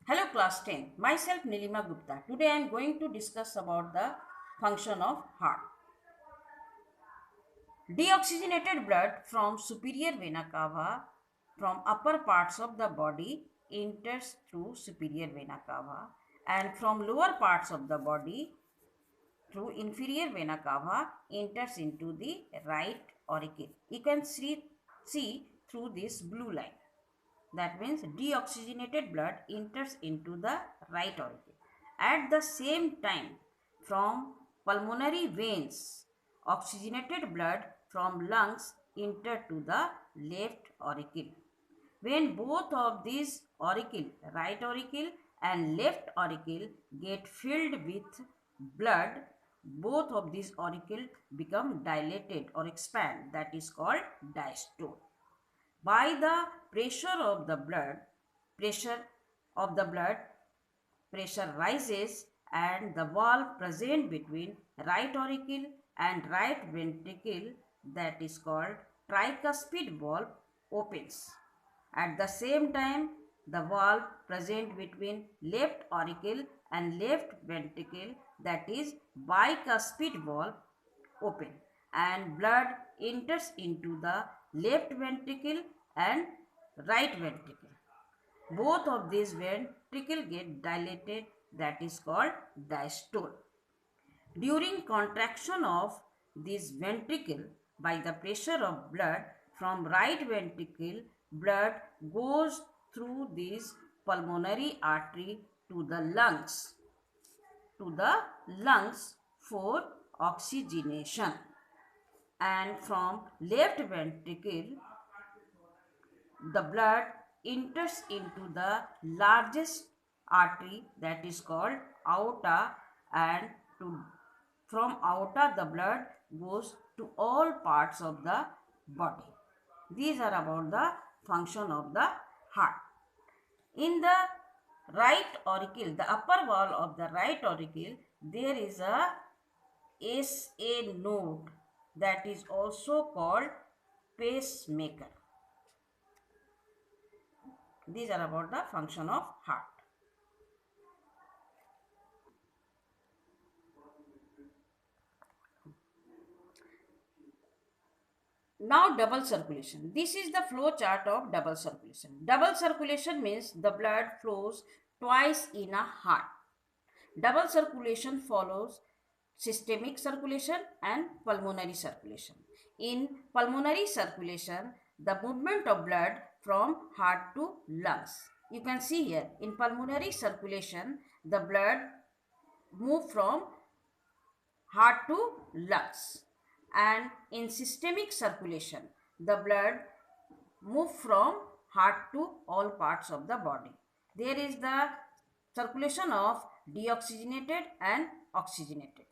Hello class 10. Myself Nilima Gupta. Today I am going to discuss about the function of heart. Deoxygenated blood from superior vena cava from upper parts of the body enters through superior vena cava, and from lower parts of the body through inferior vena cava enters into the right auricle. You can see through this blue line. That means deoxygenated blood enters into the right auricle. At the same time, from pulmonary veins, oxygenated blood from lungs enter to the left auricle. When both of these auricle, right auricle and left auricle, get filled with blood, both of these auricle become dilated or expand. That is called diastole. By the pressure of the blood, pressure of the blood pressure rises and the valve present between right auricle and right ventricle, that is called tricuspid valve, opens. At the same time, the valve present between left auricle and left ventricle, that is bicuspid valve, open, and blood enters into the left ventricle and right ventricle. Both of these ventricle get dilated, that is called diastole. During contraction of this ventricle by the pressure of blood from right ventricle, blood goes through this pulmonary artery to the lungs for oxygenation, and from left ventricle the blood enters into the largest artery, that is called aorta, and from aorta the blood goes to all parts of the body. These are about the function of the heart. In the right auricle, the upper wall of the right auricle, there is a SA node, that is also called pacemaker. These are about the function of heart. Now double circulation. This is the flow chart of double circulation. Double circulation means the blood flows twice in a heart. Double circulation follows systemic circulation and pulmonary circulation. In pulmonary circulation, the movement of blood from heart to lungs. You can see here, in pulmonary circulation, the blood move from heart to lungs, and in systemic circulation the blood move from heart to all parts of the body. There is the circulation of deoxygenated and oxygenated.